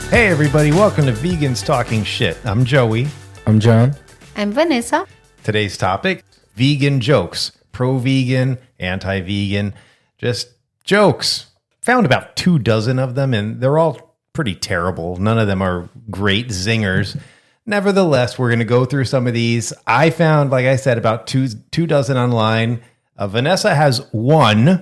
Hey everybody, welcome to Vegans Talking Shit. I'm Joey. I'm John. I'm Vanessa. Today's topic, vegan jokes. Pro-vegan, anti-vegan, just jokes. Found about 24 of them and they're all pretty terrible. None of them are great zingers. Nevertheless, we're going to go through some of these. I found, like I said, about two dozen online. Vanessa has one.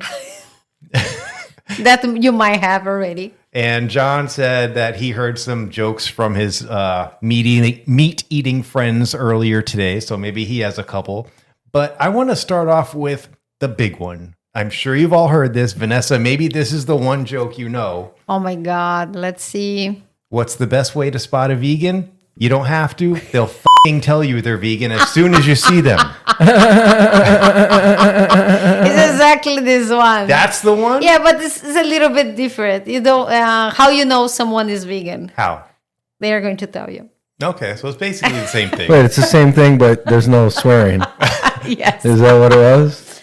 That you might have already. And John said that he heard some jokes from his meat-eating friends earlier today, so maybe he has a couple. But I want to start off with the big one. I'm sure you've all heard this. Vanessa, maybe this is the one joke you know. Oh my God. Let's see. What's the best way to spot a vegan? You don't have to. They'll f***ing tell you they're vegan as soon as you see them. It's exactly this one. That's the one? Yeah, but this is a little bit different. You don't, how you know someone is vegan? How? They are going to tell you. Okay, so it's basically the same thing. Wait, it's the same thing, but there's no swearing. Yes. Is that what it was?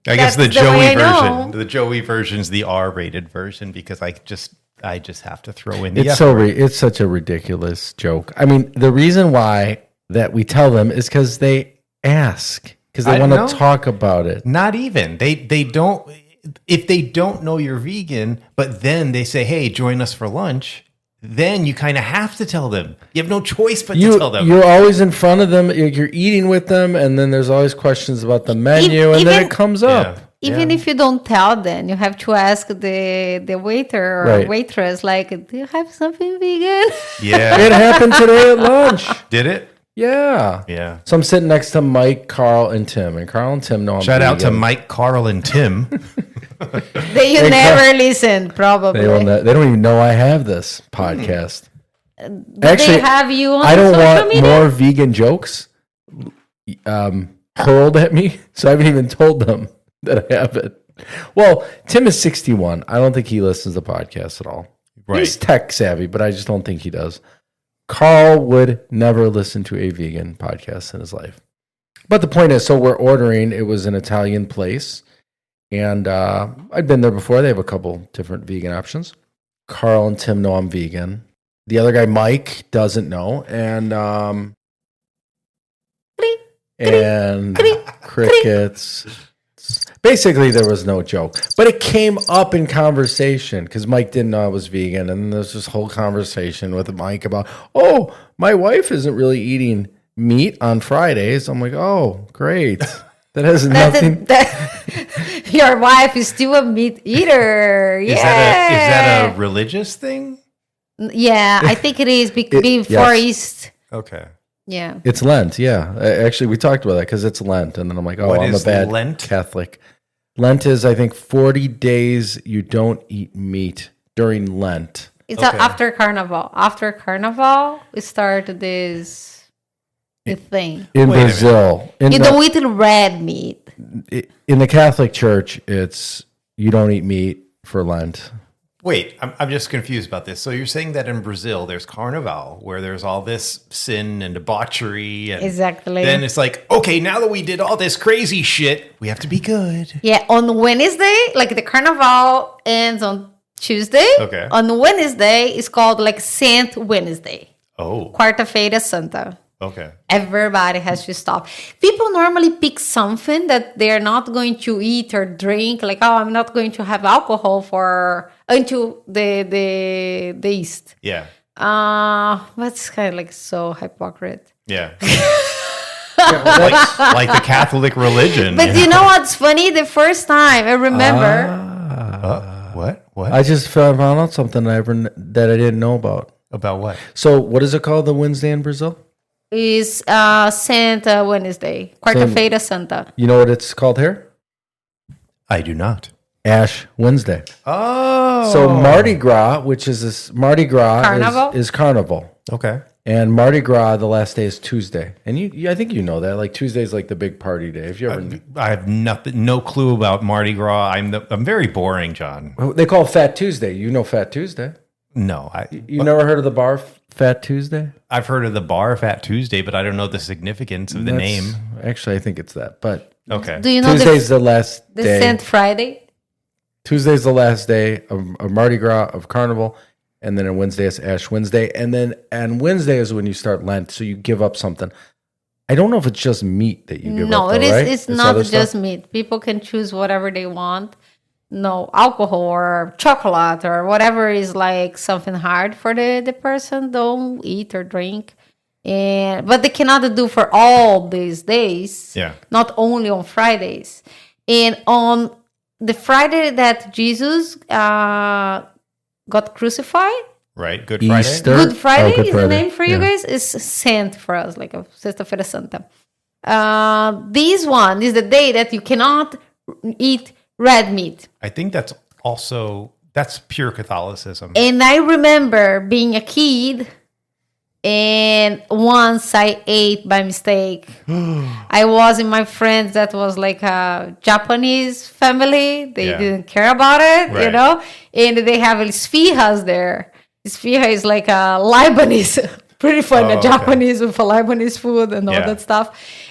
I guess the That's the way Joey I version. know. The Joey version's the R-rated version because I just have to throw in the It's F. it's such a ridiculous joke. I mean, the reason why that we tell them is because they ask, because I they want know. to talk about it. Not even. They don't. If they don't know you're vegan, but then they say, "Hey, join us for lunch," then you kind of have to tell them. You have no choice but to tell them. You're always in front of them. You're eating with them, and then there's always questions about the menu, and then even- it comes up. Even if you don't tell them, you have to ask the waiter or Right. waitress, like, do you have something vegan? Yeah. It happened today at lunch. Did it? Yeah. Yeah. So I'm sitting next to Mike, Carl, and Tim, and Carl and Tim know I'm Shout out to vegan. Mike, Carl, and Tim. You never listen, probably. They don't even know I have this podcast. Do they have you on I don't social want media? more vegan jokes hurled at me, so I haven't even told them that I have it. Well, Tim is 61. I don't think he listens to podcasts at all. Right. He's tech savvy, but I just don't think he does. Carl would never listen to a vegan podcast in his life. But the point is, so we're ordering. It was an Italian place, and I'd been there before. They have a couple different vegan options. Carl and Tim know I'm vegan. The other guy, Mike, doesn't know, and crickets. Basically, there was no joke, but it came up in conversation because Mike didn't know I was vegan, and there's this whole conversation with Mike about, oh, my wife isn't really eating meat on Fridays. I'm like, oh, great. That has nothing. Your wife is still a meat eater. Yeah. Is that a religious thing? Yeah, I think it is before yes. East. Okay. Yeah. It's Lent, yeah. Actually, we talked about that because it's Lent, and then I'm like, oh, What I'm a is bad Lent? Catholic. Lent is, I think, 40 days you don't eat meat during Lent. It's Okay. after Carnival. After Carnival, we start this thing. In Wait a Brazil, You don't eat red meat. in the Catholic Church, it's you don't eat meat for Lent. Wait, I'm just confused about this. So you're saying that in Brazil, there's Carnival, where there's all this sin and debauchery. And Exactly. then it's like, okay, now that we did all this crazy shit, we have to be good. Yeah, on Wednesday, like the Carnival ends on Tuesday. Okay. On Wednesday, it's called like Saint Wednesday. Oh, Quarta-feira Santa. okay. Everybody has to stop. People normally pick something that they're not going to eat or drink. Like, oh, I'm not going to have alcohol until the East. Yeah. That's kind of like so hypocrite. Yeah. like the Catholic religion. But you know what's funny? The first time I remember, What? I just found out something that I didn't know about. About what? So, what is it called, the Wednesday in Brazil? is Santa Wednesday. Quarta-feira Santa. You know what it's called here? I do not. Ash Wednesday. Oh. So Mardi Gras, which is this Mardi Gras Carnival? is Carnival. Okay. And Mardi Gras, the last day is Tuesday. And you I think you know that. Like Tuesday's like the big party day. If you ever I have no clue about Mardi Gras. I'm very boring, John. they call it Fat Tuesday. You know Fat Tuesday. No, You never heard of the bar Fat Tuesday? I've heard of the bar Fat Tuesday, but I don't know the significance of the name. Actually, I think it's that. But Okay. Do you know Tuesday's the last the day. Saint Friday? Tuesday's the last day of Mardi Gras, of Carnival. and then on Wednesday it's Ash Wednesday, and then on Wednesday is when you start Lent, so you give up something. I don't know if it's just meat that you give up. No, though, it is. right? It's not just meat. People can choose whatever they want. No alcohol or chocolate or whatever is like something hard for the person. Don't eat or drink. But they cannot do for all these days. Yeah. Not only on Fridays. And on the Friday that Jesus got crucified, Right. Good Friday. Easter. Good Friday Good is the Friday. name for you guys. It's Saint for us, like a Sexta-feira Santa. This one is the day that you cannot eat red meat. I think that's pure Catholicism. And I remember being a kid, and once I ate by mistake. I was in my friends that was like a Japanese family. They Yeah. didn't care about it, you Right. know? And they have esfihas there. Esfihha is like a Lebanese, pretty fun, Oh, a okay. Japanese with a Lebanese food and all Yeah. that stuff.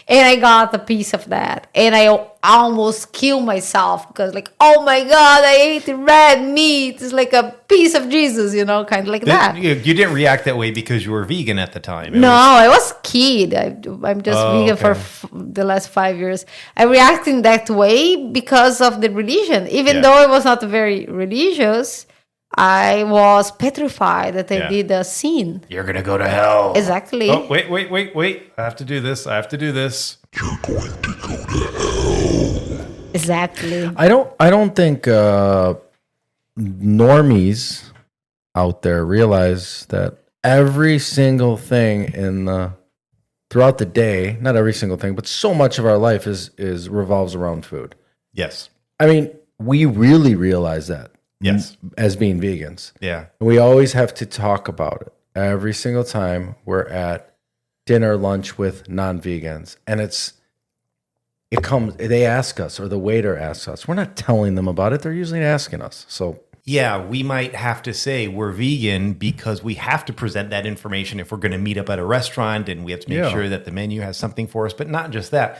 And I got a piece of that. And I almost killed myself because like, oh my God, I ate red meat. It's like a piece of Jesus, you know, kind of like that. You didn't react that way because you were vegan at the time. It No, was- I was a kid. I'm just Oh, vegan for okay. the last 5 years. I reacted that way because of the religion. Even Yeah. though I was not very religious, I was petrified that I Yeah. did a sin. You're going to go to hell. Exactly. Oh, wait. I have to do this. Exactly. I don't think normies out there realize that every single thing throughout the day, not every single thing, but so much of our life is revolves around food. Yes. I mean, we really realize that. Yes. As being vegans. Yeah. We always have to talk about it every single time we're at dinner, lunch with non-vegans. And they ask us, or the waiter asks us. We're not telling them about it. They're usually asking us. So Yeah, we might have to say we're vegan because we have to present that information if we're going to meet up at a restaurant, and we have to make Yeah. sure that the menu has something for us. But not just that.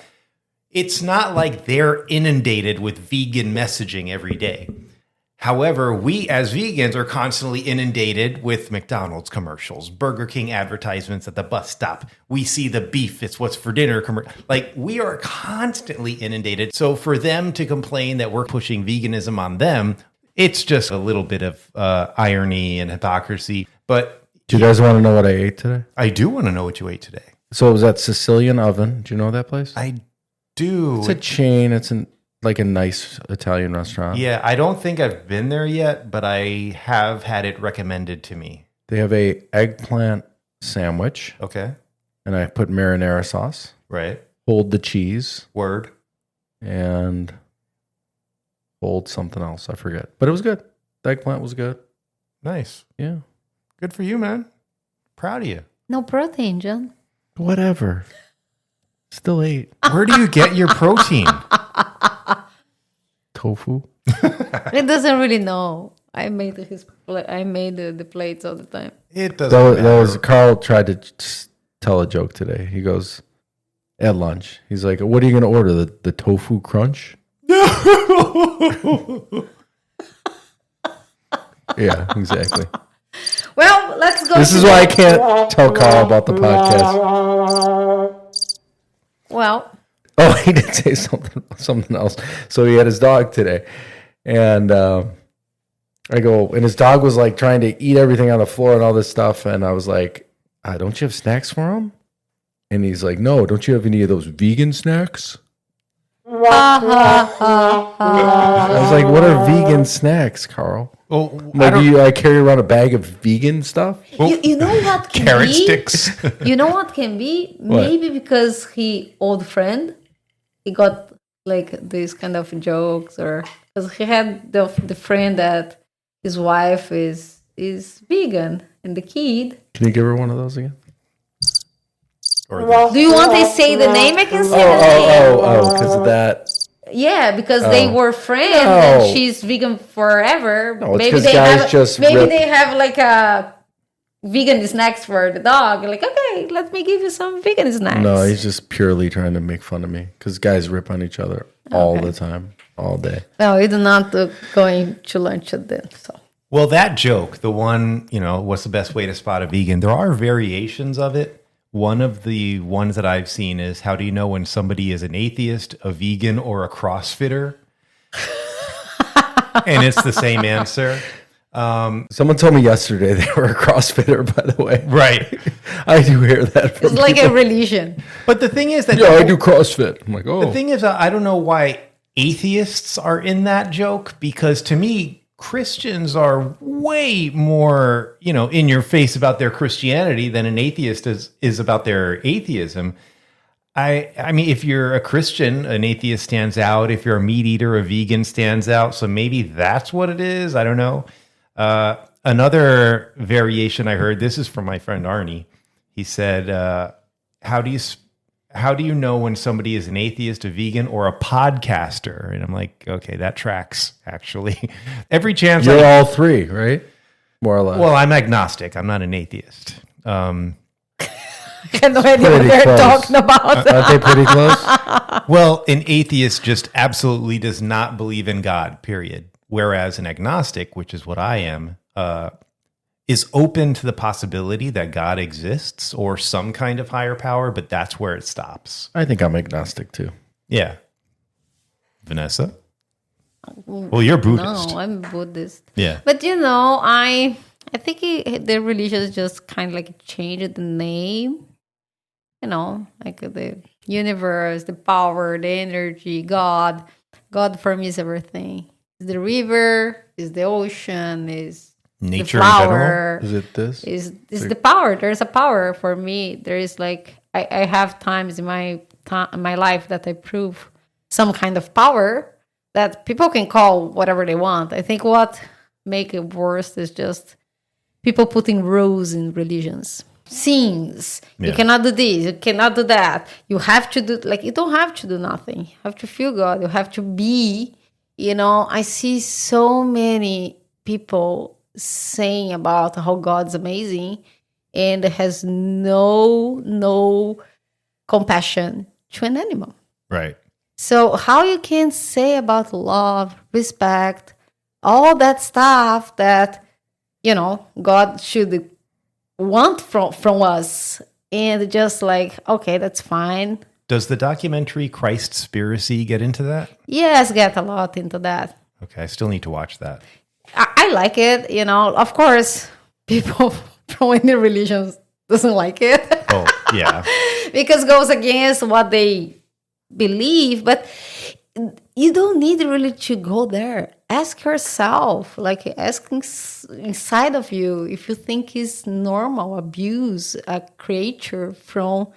It's not like they're inundated with vegan messaging every day. However, we as vegans are constantly inundated with McDonald's commercials, Burger King advertisements at the bus stop. We see the beef, it's what's for dinner. Like, we are constantly inundated. So for them to complain that we're pushing veganism on them, it's just a little bit of irony and hypocrisy. But do you guys want to know what I ate today? I do want to know what you ate today. So it was at Sicilian Oven. Do you know that place? I do. It's a chain. It's like a nice Italian restaurant. Yeah, I don't think I've been there yet, but I have had it recommended to me. They have a eggplant sandwich, Okay. and I put marinara sauce, Right. hold the cheese, Word. and hold something else. I forget. But it was good. The eggplant was good. Nice. Yeah. Good for you, man. Proud of you. No protein, John. Whatever. Still ate. Where do you get your protein? Tofu. He doesn't really know. I made the plates all the time. It doesn't That matter. was Carl tried to tell a joke today. He goes at lunch. He's like, "What are you going to order? The tofu crunch?" Yeah, exactly. Well, let's go. This to is the- why I can't tell Carl about the podcast. Well, Oh, he did say something else. So he had his dog today, and I go, and his dog was like trying to eat everything on the floor and all this stuff, and I was like, "Don't you have snacks for him?" And he's like, "No, don't you have any of those vegan snacks?" I was like, "What are vegan snacks, Carl?" Oh, Like, do you carry around a bag of vegan stuff? you know what can carrot be? sticks. You know what can be? What? Maybe because he old friend, he got like these kind of jokes, or because he had the friend that his wife is vegan and the kid. Can you give her one of those again? Or the- Do you want to say the name? I can say the name. Oh, because of that. Yeah, because they were friends No. and she's vegan forever. No, it's 'cause guys just maybe rip- they have like a vegan snacks for the dog. Like, okay, let me give you some vegan snacks. No, he's just purely trying to make fun of me because guys rip on each other all the time, all day. No, we do not going to lunch at then. So Well, that joke, the one, what's the best way to spot a vegan? There are variations of it. One of the ones that I've seen is, how do you know when somebody is an atheist, a vegan, or a CrossFitter? And it's the same answer. Someone told me yesterday they were a CrossFitter, by the way. Right. I do hear that from It's like a religion. But the thing is that Yeah, I do CrossFit. I'm like, the thing is, I don't know why atheists are in that joke, because to me, Christians are way more, in your face about their Christianity than an atheist is about their atheism. I mean, if you're a Christian, an atheist stands out. If you're a meat eater, a vegan stands out. So maybe that's what it is. I don't know. Another variation I heard, this is from my friend Arnie. He said, how do you know when somebody is an atheist, a vegan, or a podcaster? And I'm like, okay, that tracks, actually. Every chance you're all three, right? More or less. Well, I'm agnostic. I'm not an atheist. I have no idea what Pretty they're close. talking about. Aren't they pretty close? Well, an atheist just absolutely does not believe in God, period. Whereas an agnostic, which is what I am, is open to the possibility that God exists or some kind of higher power, but that's where it stops. I think I'm agnostic too. Yeah. Vanessa? Well, you're Buddhist. No, I'm Buddhist. Yeah. But I think the religion just kind of like changed the name. Like the universe, the power, the energy, God. God for me is everything. It's the river, is the ocean, is Nature the in general? flower. Is it this? Is the power. There's a power for me. There is like I have times in my life that I prove some kind of power that people can call whatever they want. I think what make it worse is just people putting rules in religions. Sins. Yeah. You cannot do this. You cannot do that. You have to do, like, you don't have to do nothing. You have to feel God. You have to be, I see so many people saying about how God's amazing and has no compassion to an animal. Right. So how you can say about love, respect, all that stuff that, God should want from us, and just like, okay, that's fine. Does the documentary Christspiracy get into that? Yes, get a lot into that. Okay, I still need to watch that. I like it, Of course, people from any religions doesn't like it. Oh, yeah. Because it goes against what they believe, but you don't need really to go there. Ask yourself, like asking inside of you, if you think it's normal abuse a creature from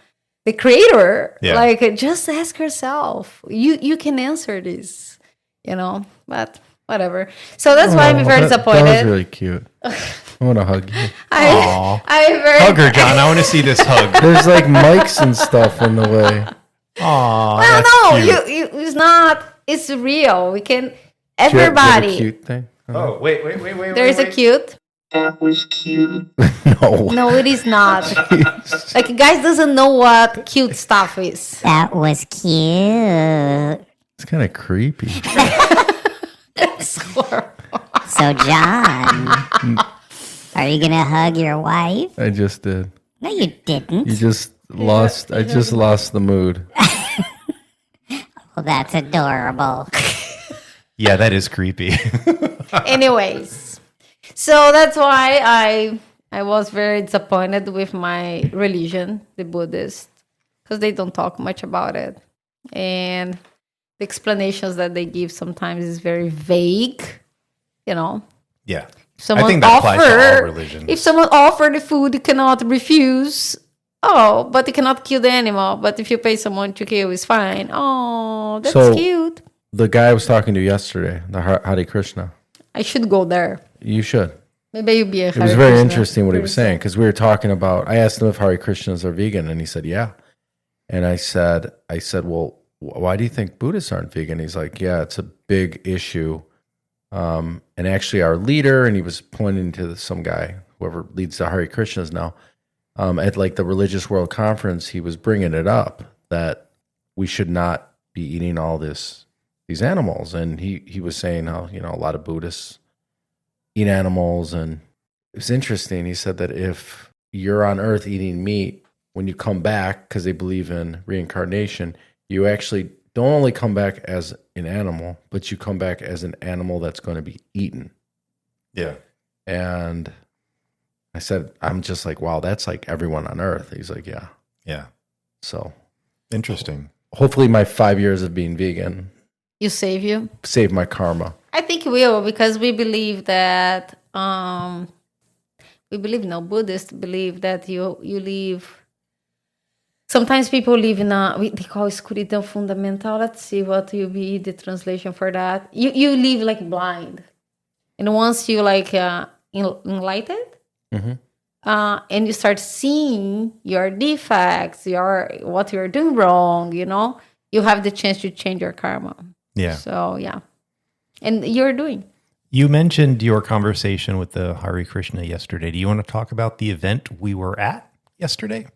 the creator. Yeah. Like, just ask yourself. You can answer this, but whatever. So that's why I'm very disappointed. That was really cute. I want to hug you. Aw. I'm very Hug her, John. I want to see this hug. There's like mics and stuff in the way. Aw, Well, that's no, cute. you it's not. It's real. We can. Do you have a Everybody. cute thing? Oh, wait. There is a cute. That was cute. No. No, it is not. Like, guys doesn't know what cute stuff is. That was cute. It's kind of creepy. So, John, are you going to hug your wife? I just did. No, you didn't. You just lost. I just lost the mood. Well, that's adorable. Yeah, that is creepy. Anyways, so that's why I was very disappointed with my religion, the Buddhist, because they don't talk much about it, and the explanations that they give sometimes is very vague. Yeah. Someone I think that applies to all religions. If someone offer the food, you cannot refuse. Oh, but you cannot kill the animal. But if you pay someone to kill, it's fine. Oh, that's So- cute. The guy I was talking to yesterday, the Hare Krishna. I should go there. You should. Maybe you'll be a It was very interesting what he was saying because we were talking about. I asked him if Hare Krishnas are vegan, and he said, "Yeah." And I said, "Well, why do you think Buddhists aren't vegan?" He's like, "Yeah, it's a big issue." And actually, our leader, and he was pointing to some guy, whoever leads the Hare Krishnas now, at like the Religious World Conference, he was bringing it up that we should not be eating all these animals, and he was saying how a lot of Buddhists eat animals. And it was interesting. He said that if you're on Earth eating meat, when you come back, because they believe in reincarnation, you actually don't only come back as an animal, but you come back as an animal that's going to be eaten. Yeah. And I said, I'm just like, wow, that's like everyone on Earth. He's like, yeah. Yeah. So Interesting. hopefully my 5 years of being vegan You save you. saved my karma. I think it will, because we believe that Buddhists believe that you live. Sometimes people live in they call escuridão fundamental. Let's see what will be the translation for that. You live like blind, and once you like enlightened, and you start seeing your defects, what you're doing wrong, you have the chance to change your karma. Yeah. So yeah, and you're doing. You mentioned your conversation with the Hare Krishna yesterday. Do you want to talk about the event we were at yesterday?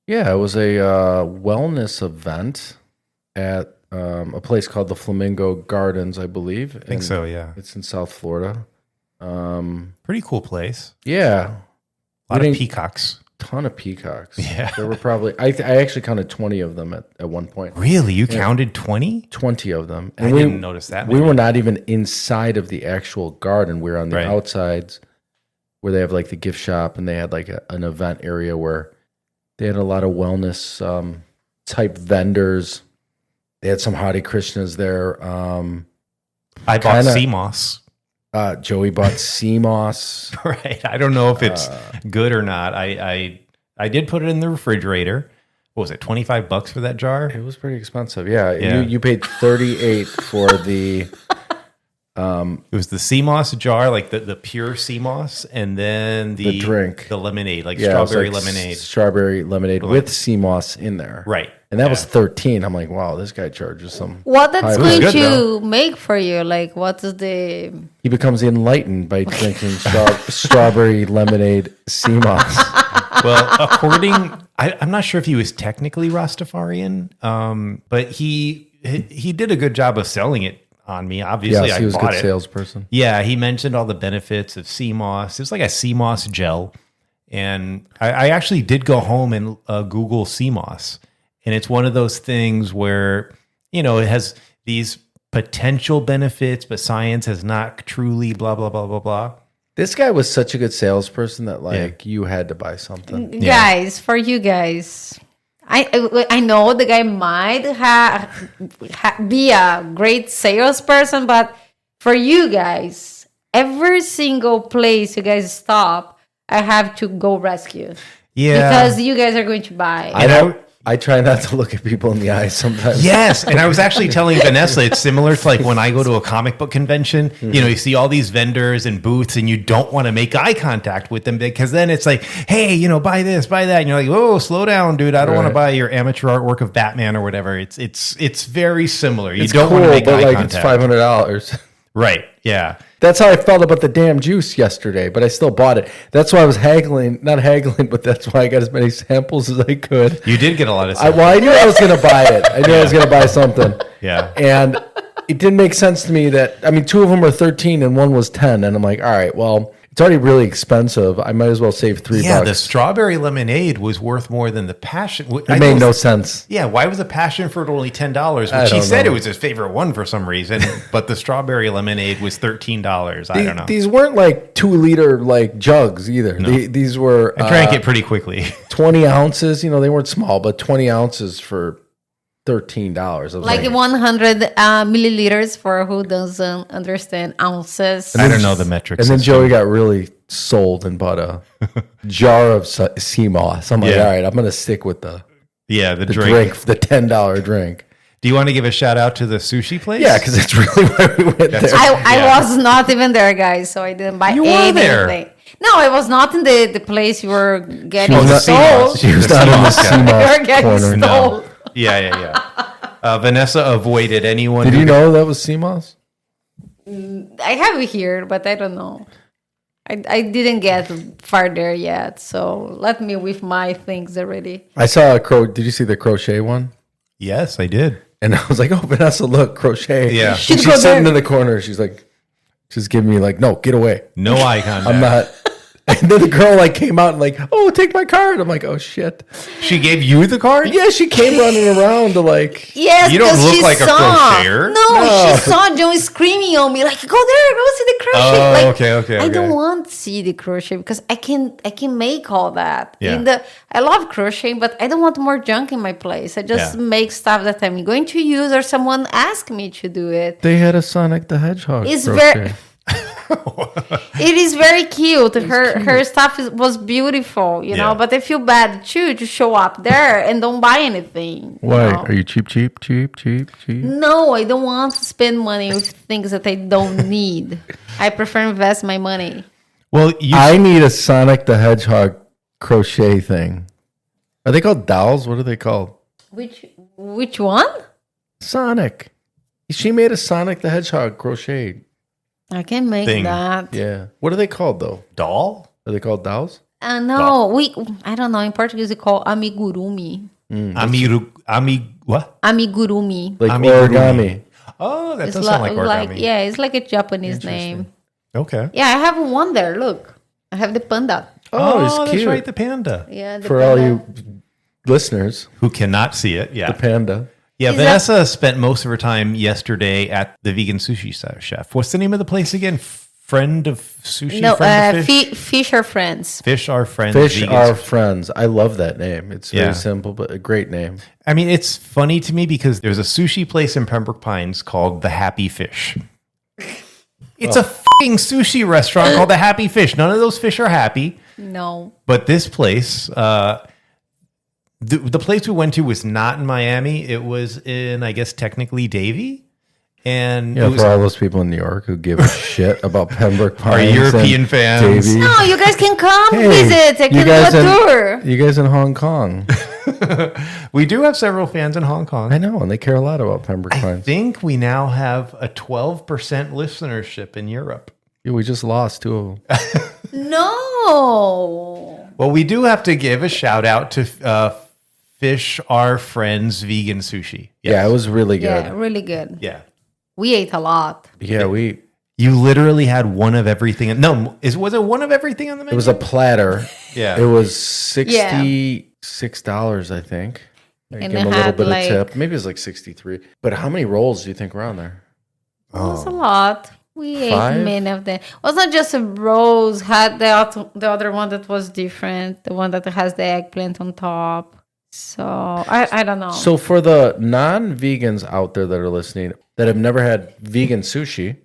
Yeah, it was a wellness event at a place called the Flamingo Gardens, I believe. I think so, yeah. It's in South Florida. Pretty cool place. Yeah. A lot of peacocks. Ton of peacocks. Yeah. There were probably, I actually counted 20 of them at one point. Really? You counted 20? 20 of them. I didn't notice that. We were not even inside of the actual garden. We were on the Right. outsides where they have like the gift shop, and they had like an event area where they had a lot of wellness type vendors. They had some Hare Krishnas there. I bought sea moss. Joey bought sea moss. Right. I don't know if it's good or not. I did put it in the refrigerator. What was it, $25 for that jar? It was pretty expensive. Yeah. Yeah. You paid $38 for the It was the sea moss jar, like the pure sea moss, and then the drink. the lemonade, like it was strawberry like lemonade. Strawberry lemonade with sea moss in there. Right. And that was $13. I'm like, wow, this guy charges some. What that's high going good, to though. make for you? Like, what is the? He becomes enlightened by drinking strawberry lemonade sea moss. Well, I'm not sure if he was technically Rastafarian, but he did a good job of selling it on me. Obviously, Yes, I he was a bought good it. salesperson. Yeah, he mentioned all the benefits of sea moss. It was like a sea moss gel. And I actually did go home and Google sea moss. And it's one of those things where, it has these potential benefits, but science has not truly blah, blah, blah, blah, blah. This guy was such a good salesperson that you had to buy something. Guys, for you guys, I know the guy might be a great salesperson, but for you guys, every single place you guys stop, I have to go rescue. Yeah. Because you guys are going to buy. I try not to look at people in the eyes sometimes. Yes, and I was actually telling Vanessa, it's similar to like when I go to a comic book convention, you see all these vendors and booths and you don't want to make eye contact with them because then it's like, hey, buy this, buy that. And you're like, oh, slow down, dude. I don't want to buy your amateur artwork of Batman or whatever. It's very similar. You don't want to make eye contact. It's $500. Right, yeah. That's how I felt about the damn juice yesterday, but I still bought it. That's why I was not haggling, but that's why I got as many samples as I could. You did get a lot of I knew I was going to buy it. I knew I was going to buy something. Yeah. And it didn't make sense to me that, two of them were 13 and one was 10. And I'm like, all right, well, it's already really expensive. I might as well save $3. Yeah, the strawberry lemonade was worth more than the passion. It made no sense. Yeah, why was the passion fruit only $10? Which I he don't said know. it was his favorite one for some reason, but the strawberry lemonade was $13. I don't know. These weren't like 2-liter like jugs either. These were I drank it pretty quickly. 20 ounces. They weren't small, but 20 ounces for $13. I was like 100 milliliters for who doesn't understand ounces. I don't know the metrics. and then Joey got really sold and bought a jar of sea moss. I'm like, Yeah. all right, I'm going to stick with the drink. the $10 drink. Do you want to give a shout out to the sushi place? Yeah, because that's really why we went there. I was not even there, guys, so I didn't buy You were anything. there. No, I was not in the place you were getting was not- sold. She was The not sea in the moss sea guy. You moss were getting corner. sold. Yeah. Vanessa avoided anyone. Did who you know that was sea moss? I have it here, but I don't know. I didn't get farther yet, so let me with my things already. I saw a did you see the crochet one? Yes, I did. And I was like, oh, Vanessa, look, crochet. Yeah. She's Should go sitting there. in the corner. She's like, just giving me like, no, get away. No eye contact. I'm not. And then the girl like came out and like, oh, take my card. I'm like, oh shit. She gave you the card? Yeah, she came running around to like. Yes, You don't because look she like a saw. crocheter. No, she saw John screaming on me like, "Go there, go see the crochet." Oh, like, okay. I don't want to see the crochet because I can make all that. Yeah. I love crocheting, but I don't want more junk in my place. I just Yeah. make stuff that I'm going to use or someone asked me to do it. They had a Sonic the Hedgehog. It's crochet. very. It is very cute. Her stuff was beautiful, you know. Yeah. But I feel bad too to show up there and don't buy anything. you Why? know? Are you cheap? No, I don't want to spend money with things that I don't need. I prefer invest my money. Well, you I need a Sonic the Hedgehog crochet thing. Are they called dolls? What are they called? Which one? Sonic. She made a Sonic the Hedgehog crochet. I can make Thing. that. Yeah. What are they called though? doll? Are they called dolls? No, I don't know. In Portuguese, we call amigurumi. What? Amigurumi. Like Amigurumi. origami. Oh, that It's does sound like origami. it's like a Japanese name. Okay. Yeah, I have one there. Look, I have the panda. Oh, it's that's cute. right, the panda. Yeah, the For all panda. you listeners, Who cannot see it. Yeah. the panda. Yeah, Is Vanessa spent most of her time yesterday at the vegan sushi chef. What's the name of the place again? Friend of Sushi? No, Friend of Fish? fish are friends. Fish are friends. Fish vegan are sushi. friends. I love that name. It's very Yeah. simple, but a great name. I mean, it's funny to me because there's a sushi place in Pembroke Pines called The Happy Fish. It's a fucking sushi restaurant called The Happy Fish. None of those fish are happy. No. But this place, the place we went to was not in Miami. It was in, I guess, technically Davie. And Yeah, it was, for all those people in New York who give a shit about Pembroke Pines, European and fans. Davie. No, you guys can come Hey, visit. I you can guys do a in- tour. You guys in Hong Kong? we do have several fans in Hong Kong. I know, and they care a lot about Pembroke I Pines. think we now have a 12% listenership in Europe. Yeah, we just lost 2 of them. No. Well, we do have to give a shout out to Fish Are Friends Vegan Sushi. Yeah, it was really good. Yeah, really good. Yeah. We ate a lot. Yeah, we. You literally had one of everything. No, was it one of everything on the menu? It was a platter. Yeah. It was $66, I think. I And gave it him a little had, bit like- of tip. Maybe it was like 63. But how many rolls do you think were on there? It was a lot. We 5? ate many of them. It was not just a rose. Had the other one that was different. The one that has the eggplant on top. So I don't know. So for the non-vegans out there that are listening that have never had vegan sushi,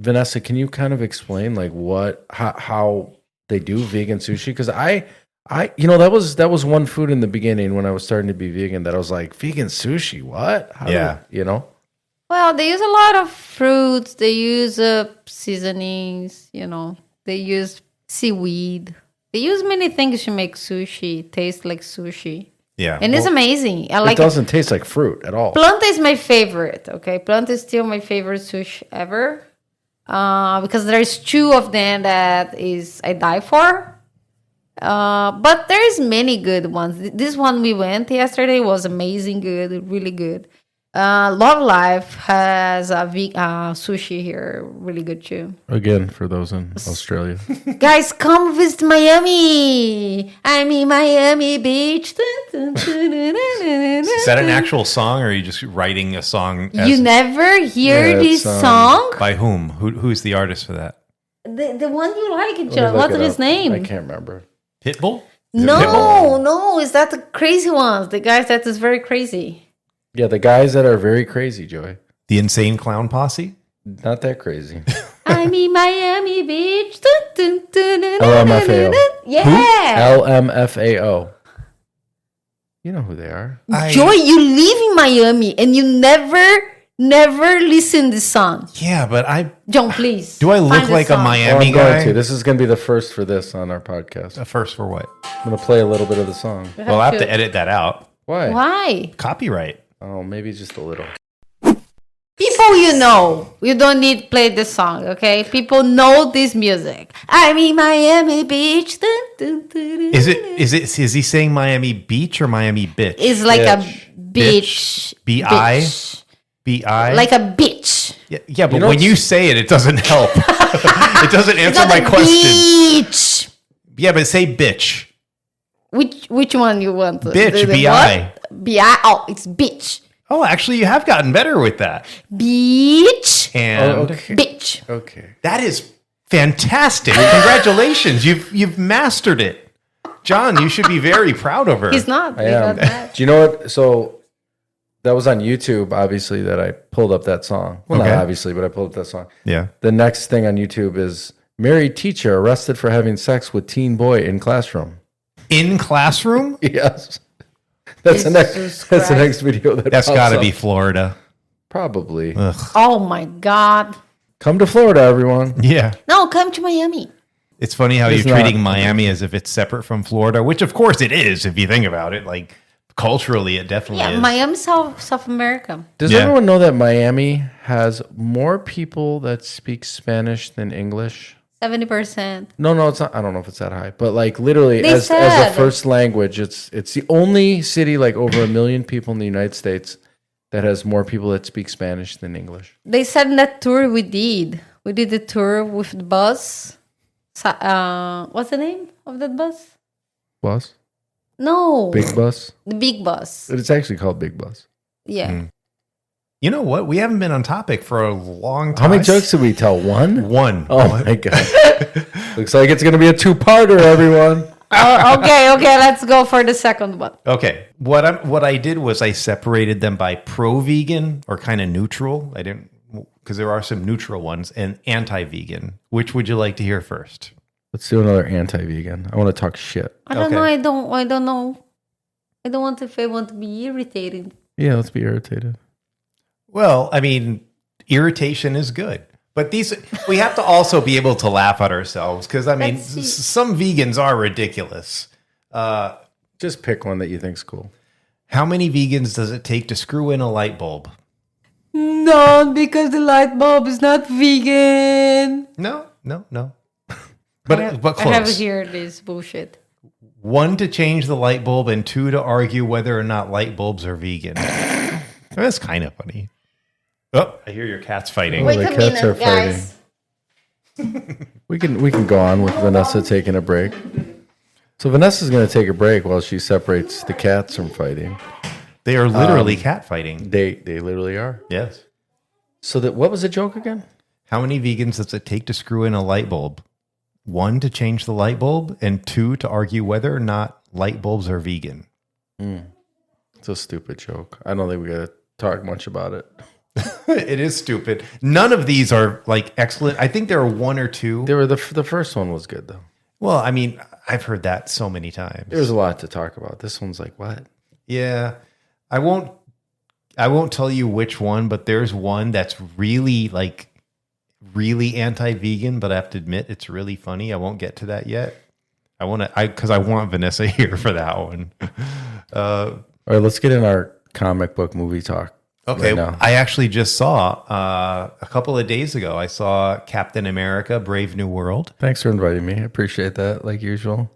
Vanessa, can you kind of explain like how they do vegan sushi? Because I that was one food in the beginning when I was starting to be vegan that I was like, vegan sushi, what? Yeah. Well, they use a lot of fruits. They use seasonings. They use seaweed. They use many things to make sushi taste like sushi. Yeah. And it's amazing. I It like doesn't taste like fruit at all. Planta is my favorite. Okay, Planta is still my favorite sushi ever. Because there's 2 of them that I die for. But there's many good ones. This one we went yesterday was amazing, good, really good. Love Life has a sushi here, really good too. Again, for those in Australia. Guys, come visit Miami. I'm in Miami Beach. Is that an actual song, or are you just writing a song? You never hear Yeah, this it's, song? By whom? Who's the artist for that? The one you like, Let me John. look What's it his up. name? I can't remember. Pitbull? Is it Pitbull? No, is that the crazy ones? The guys that is very crazy. Yeah, the guys that are very crazy, Joey. The Insane Clown Posse? Not that crazy. I'm in Miami Beach. LMFAO. Yeah. LMFAO. You know who they are. Joy, you live in Miami and you never listen this song. Yeah, but John, please. do I look find the like a song. Oh, Miami I'm guy? going to. This is going to be the first for this on our podcast. A first for what? I'm going to play a little bit of the song. You Well, I have to edit that out. Why? Why? Copyright. Oh, maybe just a little. People you don't need to play the song, okay? People know this music. I'm in Miami Beach. Is he saying Miami Beach or Miami Bitch? It's like Bitch. a bitch. B-I? Bitch. B-I? Like a bitch. Yeah, but know, when you say it, it doesn't help. It doesn't answer my question. Beach. Yeah, but say bitch. Which one you want? Bitch, B-I. what? B-I. Oh, it's bitch. Oh, actually, you have gotten better with that. Beach. And okay. Bitch. Okay. that is fantastic. Congratulations. You've mastered it. John, you should be very proud of her. He's not. I He's am. not that. Do you know what? So that was on YouTube, obviously, that I pulled up that song. Well, Okay. not obviously, but I pulled up that song. Yeah. The next thing on YouTube is married teacher arrested for having sex with teen boy in classroom. In classroom? Yes. That's the next. Jesus That's the Christ. next video. That's pops got to up. be Florida. Probably. Oh my God. Come to Florida, everyone. Yeah. No, come to Miami. It's funny how It's you're not. treating Miami as if it's separate from Florida, which of course it is if you think about it. Like culturally, it definitely Yeah, is. Miami, South America. Does Yeah. everyone know that Miami has more people that speak Spanish than English? 70%. No, it's not. I don't know if it's that high, but like literally, They as said- a first language, it's the only city like over 1 million people in the United States that has more people that speak Spanish than English. They said in that tour we did the tour with the bus. What's the name of that bus? Bus, No, big bus. the big bus. It's actually called Big Bus. Yeah. You know what? We haven't been on topic for a long time. How many jokes did we tell? One. One. Oh my god! Looks like it's gonna be a two-parter, everyone. Okay, let's go for the second one. Okay. What I did was I separated them by pro-vegan or kind of neutral. I didn't, because there are some neutral ones, and anti-vegan. Which would you like to hear first? Let's do another anti-vegan. I want to talk shit. I don't Okay. know. I don't know. I don't want if I want to be irritated. Yeah, let's be irritated. Well, I mean, irritation is good. But we have to also be able to laugh at ourselves because, I mean, Let's see. some vegans are ridiculous. Just pick one that you think's cool. How many vegans does it take to screw in a light bulb? No, because the light bulb is not vegan. No. I have Close. here this bullshit. 1 to change the light bulb and 2 to argue whether or not light bulbs are vegan. That's kind of funny. Oh, I hear your cats fighting. Wait. the cats are We can go on with Vanessa taking a break. So Vanessa's going to take a break while she separates the cats from fighting. They are literally cat fighting. They literally are. Yes. So what was the joke again? How many vegans does it take to screw in a light bulb? 1 to change the light bulb and 2 to argue whether or not light bulbs are vegan. It's a stupid joke. I don't think we got to talk much about it. It is stupid. None of these are like excellent. I think there are 1 or 2. They were the first one was good though. Well, I mean, I've heard that so many times. There's a lot to talk about. This one's like what? Yeah. I won't tell you which one, but there's one that's really anti-vegan, but I have to admit it's really funny. I won't get to that yet. Because I want Vanessa here for that one. All right, let's get in our comic book movie talk. Okay, right now. I actually just saw a couple of days ago. I saw Captain America: Brave New World. Thanks for inviting me. I appreciate that, like usual.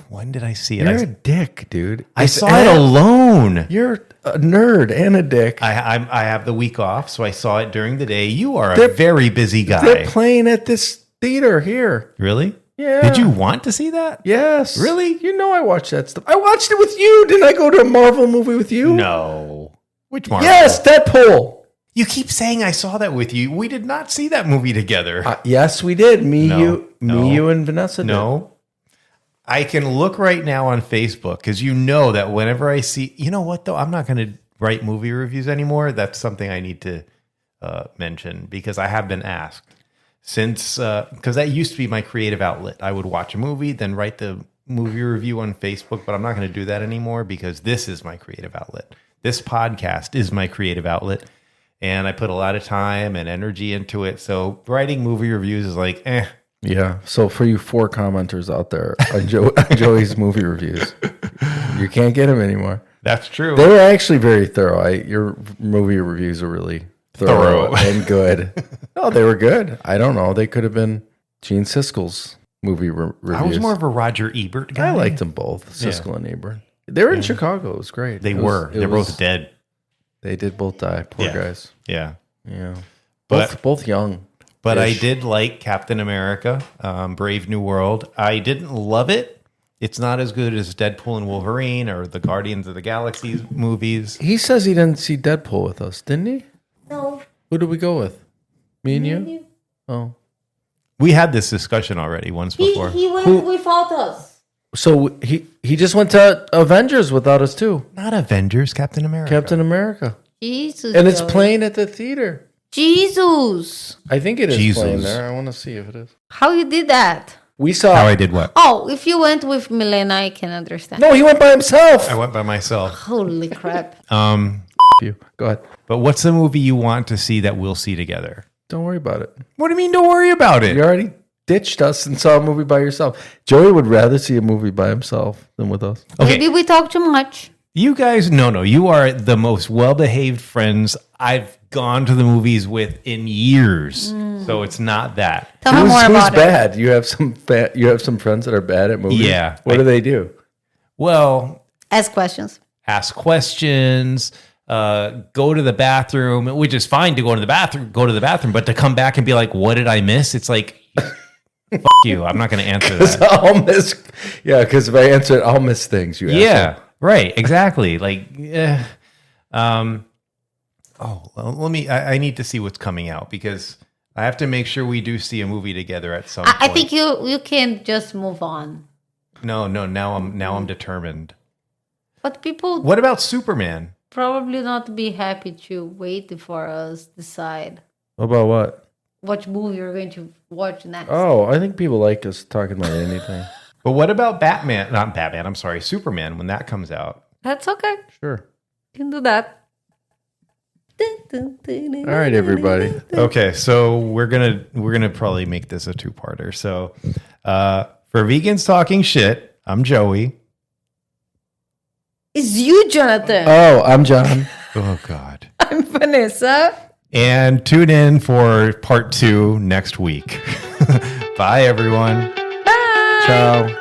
When did I see it? You're a dick, dude. I saw it alone. You're a nerd and a dick. I have the week off, so I saw it during the day. You are a They're- very busy guy. They're playing at this theater here. Really? Yeah. Did you want to see that? Yes. Really? You know I watched that stuff. I watched it with you. Didn't I go to a Marvel movie with you? No. Which Marvel? Yes, Deadpool. You keep saying I saw that with you. We did not see that movie together. Yes, we did. No. You, and Vanessa did. No. I can look right now on Facebook because you know that whenever I see, you know what though, I'm not going to write movie reviews anymore. That's something I need to mention because I have been asked since, because that used to be my creative outlet. I would watch a movie, then write the movie review on Facebook, but I'm not going to do that anymore because this is my creative outlet. This podcast is my creative outlet. And I put a lot of time and energy into it. So writing movie reviews is like, Yeah. So for you 4 commenters out there on Joey's movie reviews, you can't get them anymore. That's true. They were actually very thorough. Your movie reviews are really thorough and good. No, they were good. I don't know. They could have been Gene Siskel's movie reviews. I was more of a Roger Ebert guy. I liked them both, Siskel and Ebert. They were in Chicago. It was great. They're both dead. They did both die. Poor Yeah. guys. Yeah. Yeah. But both young. But I did like Captain America, Brave New World. I didn't love it. It's not as good as Deadpool and Wolverine or the Guardians of the Galaxy movies. He says he didn't see Deadpool with us, didn't he? No. Who did we go with? Me and you? Oh. We had this discussion already once before. He went without us. So he just went to Avengers without us too. Not Avengers, Captain America. Captain America. Jesus. And it's Joey. playing at the theater. Jesus. I think it is Jesus. playing there. I want to see if it is. How you did that? We saw. How I did what? Oh, if you went with Milena, I can understand. No, he went by himself. I went by myself. Holy crap. You. Go ahead. But what's the movie you want to see that we'll see together? Don't worry about it. What do you mean don't worry about it? You already ditched us and saw a movie by yourself. Joey would rather see a movie by himself than with us. Okay. Maybe we talk too much. You guys, no, you are the most well-behaved friends I've gone to the movies with in years. So it's not that. Tell me more Who's about it. bad? You have some friends that are bad at movies. Yeah. What do they do? Well, Ask questions. ask questions, go to the bathroom, which is fine to go to the bathroom, but to come back and be like, what did I miss? It's like, fuck you. I'm not going to answer that. I'll miss. Yeah, because if I answer it, I'll miss things. You Yeah, asshole. right. Exactly. Like, well, I need to see what's coming out because I have to make sure we do see a movie together at some point. I think you can just move on. No, now I'm determined. But people What about Superman? probably not be happy to wait for us decide About what? what movie you're going to watch next. Oh, I think people like us talking about anything. But what about Batman? Not Batman, I'm sorry, Superman when that comes out. That's okay. Sure. You can do that. All right, everybody. Okay, so we're gonna probably make this a two-parter. So for Vegans Talking Shit, I'm Joey. It's you, Jonathan. Oh, I'm John. Oh God. I'm Vanessa. And tune in for part 2 next week. Bye everyone. Bye. Ciao.